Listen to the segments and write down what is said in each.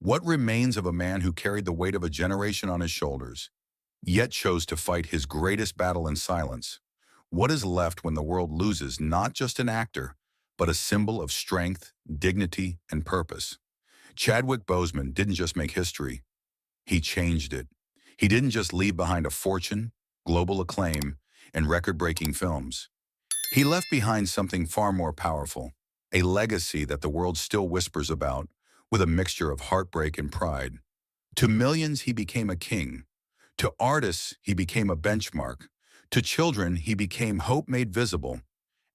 What remains of a man who carried the weight of a generation on his shoulders, yet chose to fight his greatest battle in silence? What is left when the world loses not just an actor, but a symbol of strength, dignity, and purpose? Chadwick Boseman didn't just make history, he changed it. He didn't just leave behind a fortune, global acclaim, and record-breaking films. He left behind something far more powerful, a legacy that the world still whispers about, with a mixture of heartbreak and pride. To millions, he became a king. To artists, he became a benchmark. To children, he became hope made visible.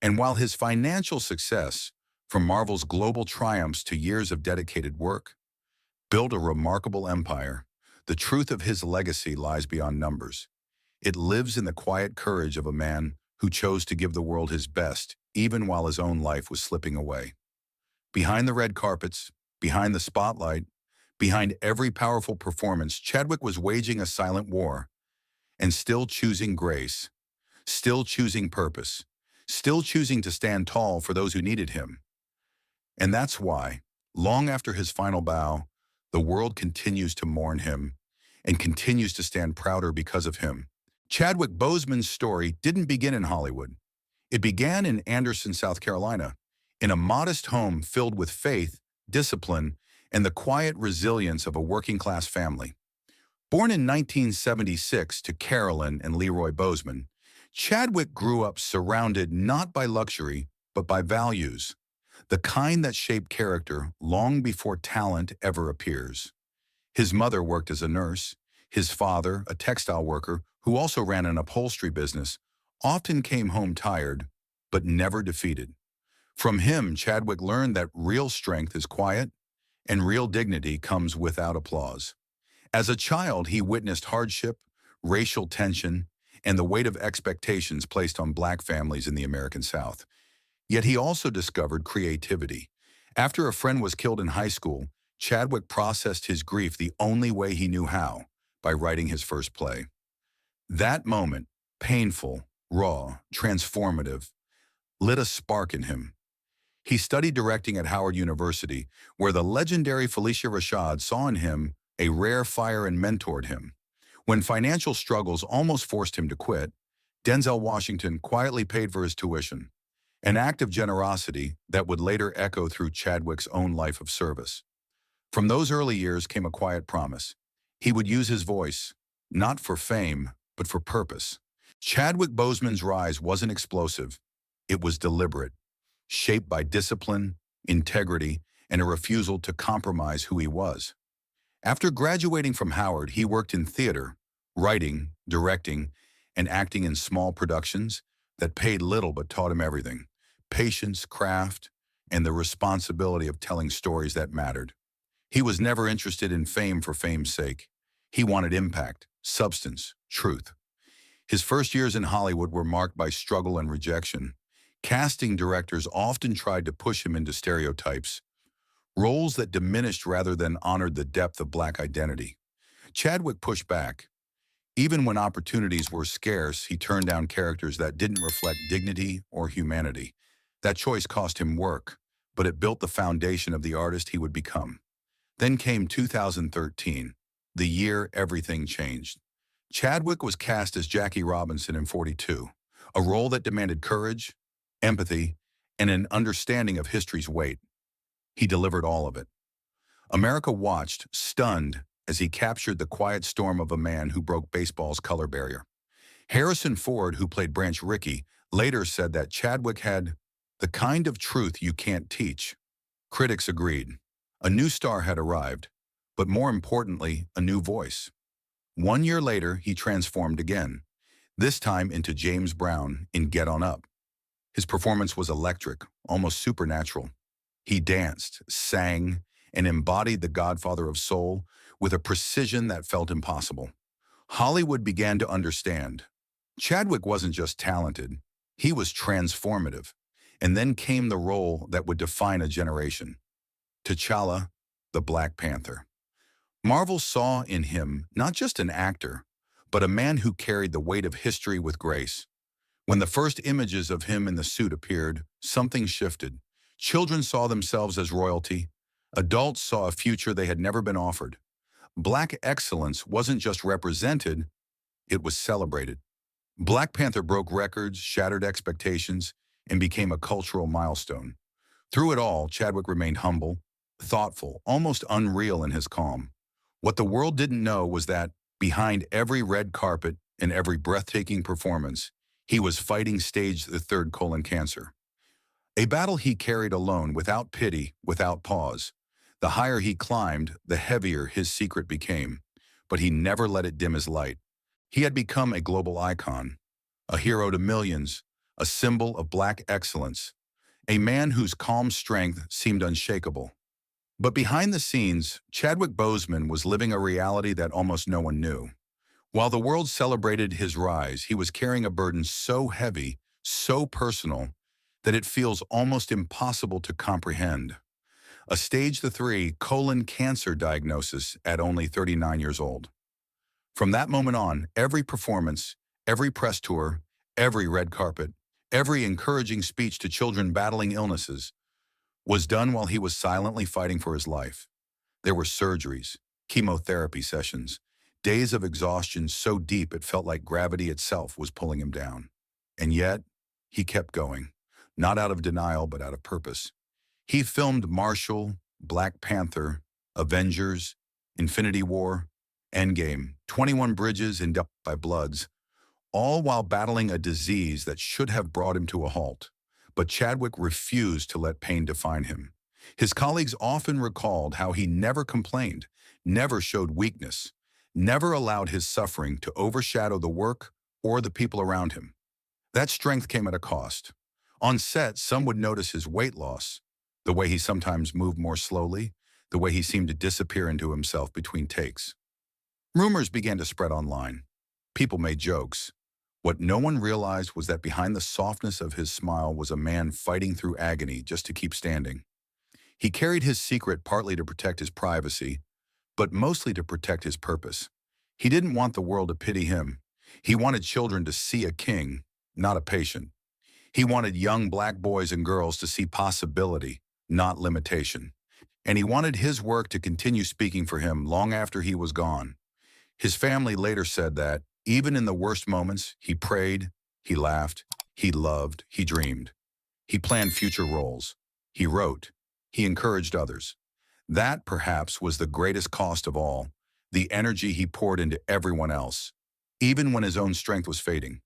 And while his financial success, from Marvel's global triumphs to years of dedicated work, built a remarkable empire, the truth of his legacy lies beyond numbers. It lives in the quiet courage of a man who chose to give the world his best, even while his own life was slipping away. Behind the red carpets, behind the spotlight, behind every powerful performance, Chadwick was waging a silent war and still choosing grace, still choosing purpose, still choosing to stand tall for those who needed him. And that's why, long after his final bow, the world continues to mourn him and continues to stand prouder because of him. Chadwick Boseman's story didn't begin in Hollywood. It began in Anderson, South Carolina, in a modest home filled with faith, discipline, and the quiet resilience of a working-class family. Born in 1976 to Carolyn and Leroy Boseman, Chadwick grew up surrounded not by luxury, but by values, the kind that shape character long before talent ever appears. His mother worked as a nurse. His father, a textile worker who also ran an upholstery business, often came home tired, but never defeated. From him, Chadwick learned that real strength is quiet, and real dignity comes without applause. As a child, he witnessed hardship, racial tension, and the weight of expectations placed on Black families in the American South. Yet he also discovered creativity. After a friend was killed in high school, Chadwick processed his grief the only way he knew how, by writing his first play. That moment, painful, raw, transformative, lit a spark in him. He studied directing at Howard University, where the legendary Felicia Rashad saw in him a rare fire and mentored him. When financial struggles almost forced him to quit, Denzel Washington quietly paid for his tuition, an act of generosity that would later echo through Chadwick's own life of service. From those early years came a quiet promise. He would use his voice, not for fame, but for purpose. Chadwick Boseman's rise wasn't explosive. It was deliberate, shaped by discipline, integrity, and a refusal to compromise who he was. After graduating from Howard, he worked in theater, writing, directing, and acting in small productions that paid little but taught him everything: patience, craft, and the responsibility of telling stories that mattered. He was never interested in fame for fame's sake. He wanted impact, substance, truth. His first years in Hollywood were marked by struggle and rejection. Casting directors often tried to push him into stereotypes, roles that diminished rather than honored the depth of Black identity. Chadwick pushed back. Even when opportunities were scarce, he turned down characters that didn't reflect dignity or humanity. That choice cost him work, but it built the foundation of the artist he would become. Then came 2013, the year everything changed. Chadwick was cast as Jackie Robinson in 42, a role that demanded courage, empathy, and an understanding of history's weight. He delivered all of it. America watched, stunned, as he captured the quiet storm of a man who broke baseball's color barrier. Harrison Ford, who played Branch Rickey, later said that Chadwick had the kind of truth you can't teach. Critics agreed. A new star had arrived, but more importantly, a new voice. 1 year later, he transformed again, this time into James Brown in Get On Up. His performance was electric, almost supernatural. He danced, sang, and embodied the godfather of soul with a precision that felt impossible. Hollywood began to understand. Chadwick wasn't just talented, he was transformative. And then came the role that would define a generation: T'Challa, the Black Panther. Marvel saw in him not just an actor, but a man who carried the weight of history with grace. When the first images of him in the suit appeared, something shifted. Children saw themselves as royalty, Adults saw a future they had never been offered. Black excellence wasn't just represented, it was celebrated. Black Panther broke records, shattered expectations, and became a cultural milestone. Through it all, Chadwick remained humble, thoughtful, almost unreal in his calm. What the world didn't know was that behind every red carpet and every breathtaking performance, he was fighting stage the third colon cancer. A battle he carried alone, without pity, without pause. The higher he climbed, the heavier his secret became. But he never let it dim his light. He had become a global icon, a hero to millions, a symbol of Black excellence, a man whose calm strength seemed unshakable. But behind the scenes, Chadwick Boseman was living a reality that almost no one knew. While the world celebrated his rise, he was carrying a burden so heavy, so personal, that it feels almost impossible to comprehend. A stage the 3 colon cancer diagnosis at only 39 years old. From that moment on, every performance, every press tour, every red carpet, every encouraging speech to children battling illnesses was done while he was silently fighting for his life. There were surgeries, chemotherapy sessions, days of exhaustion so deep it felt like gravity itself was pulling him down. And yet, he kept going, not out of denial but out of purpose. He filmed Marshall, Black Panther, Avengers, Infinity War, Endgame, 21 Bridges and Death by Bloods, all while battling a disease that should have brought him to a halt. But Chadwick refused to let pain define him. His colleagues often recalled how he never complained, never showed weakness, never allowed his suffering to overshadow the work or the people around him. That strength came at a cost. On set, some would notice his weight loss, the way he sometimes moved more slowly, the way he seemed to disappear into himself between takes. Rumors began to spread online. People made jokes. What no one realized was that behind the softness of his smile was a man fighting through agony just to keep standing. He carried his secret partly to protect his privacy, but mostly to protect his purpose. He didn't want the world to pity him. He wanted children to see a king, not a patient. He wanted young Black boys and girls to see possibility, not limitation. And he wanted his work to continue speaking for him long after he was gone. His family later said that, even in the worst moments, he prayed, he laughed, he loved, he dreamed. He planned future roles. He wrote. He encouraged others. That, perhaps, was the greatest cost of all, the energy he poured into everyone else, even when his own strength was fading.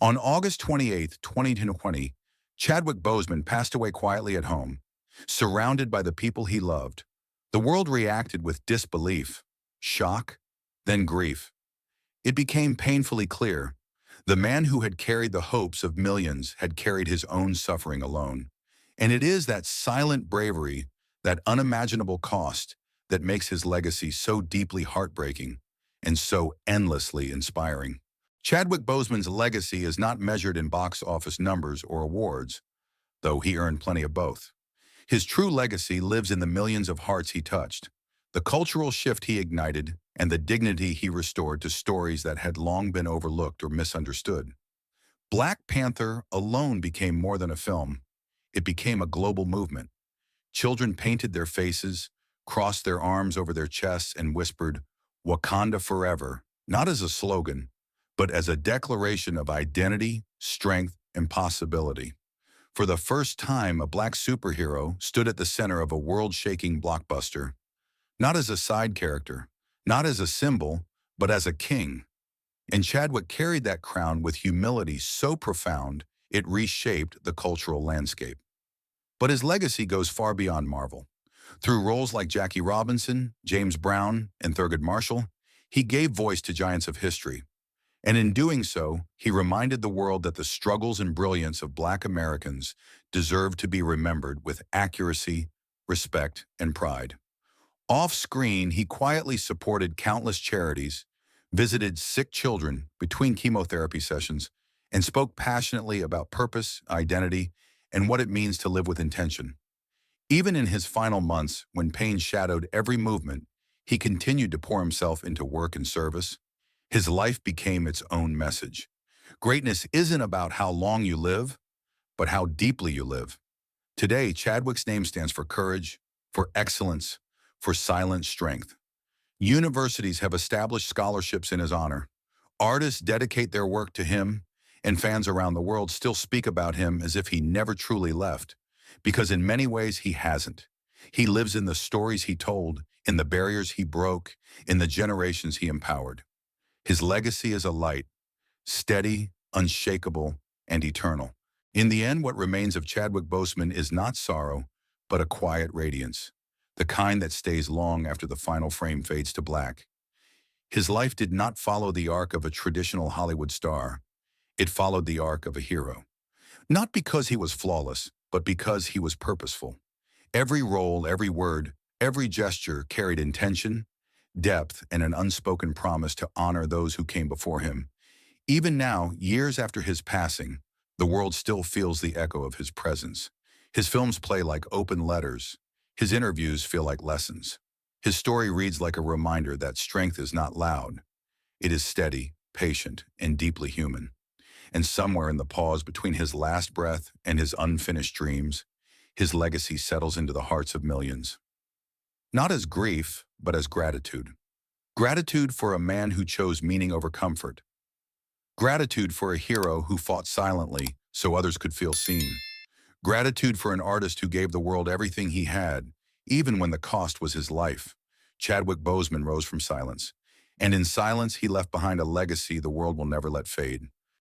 On August 28, 2020, Chadwick Boseman passed away quietly at home, surrounded by the people he loved. The world reacted with disbelief, shock, then grief. It became painfully clear. The man who had carried the hopes of millions had carried his own suffering alone. And it is that silent bravery, that unimaginable cost, that makes his legacy so deeply heartbreaking and so endlessly inspiring. Chadwick Boseman's legacy is not measured in box office numbers or awards, though he earned plenty of both. His true legacy lives in the millions of hearts he touched, the cultural shift he ignited, and the dignity he restored to stories that had long been overlooked or misunderstood. Black Panther alone became more than a film. It became a global movement. Children painted their faces, crossed their arms over their chests, and whispered, "Wakanda forever," not as a slogan, but as a declaration of identity, strength, and possibility. For the first time, a Black superhero stood at the center of a world-shaking blockbuster, not as a side character, not as a symbol, but as a king. And Chadwick carried that crown with humility so profound it reshaped the cultural landscape. But his legacy goes far beyond Marvel. Through roles like Jackie Robinson, James Brown, and Thurgood Marshall, he gave voice to giants of history. And in doing so, he reminded the world that the struggles and brilliance of Black Americans deserve to be remembered with accuracy, respect, and pride. Off-screen, he quietly supported countless charities, visited sick children between chemotherapy sessions, and spoke passionately about purpose, identity, and what it means to live with intention. Even in his final months, when pain shadowed every movement, he continued to pour himself into work and service. His life became its own message. Greatness isn't about how long you live, but how deeply you live. Today, Chadwick's name stands for courage, for excellence, for silent strength. Universities have established scholarships in his honor. Artists dedicate their work to him, and fans around the world still speak about him as if he never truly left, because in many ways he hasn't. He lives in the stories he told, in the barriers he broke, in the generations he empowered. His legacy is a light, steady, unshakable, and eternal. In the end, what remains of Chadwick Boseman is not sorrow, but a quiet radiance, the kind that stays long after the final frame fades to black. His life did not follow the arc of a traditional Hollywood star. It followed the arc of a hero. Not because he was flawless, but because he was purposeful. Every role, every word, every gesture carried intention, depth, and an unspoken promise to honor those who came before him. Even now, years after his passing, the world still feels the echo of his presence. His films play like open letters. His interviews feel like lessons. His story reads like a reminder that strength is not loud. It is steady, patient, and deeply human. And somewhere in the pause between his last breath and his unfinished dreams, his legacy settles into the hearts of millions. Not as grief, but as gratitude. Gratitude for a man who chose meaning over comfort. Gratitude for a hero who fought silently so others could feel seen. Gratitude for an artist who gave the world everything he had, even when the cost was his life. Chadwick Boseman rose from silence, and in silence he left behind a legacy the world will never let fade.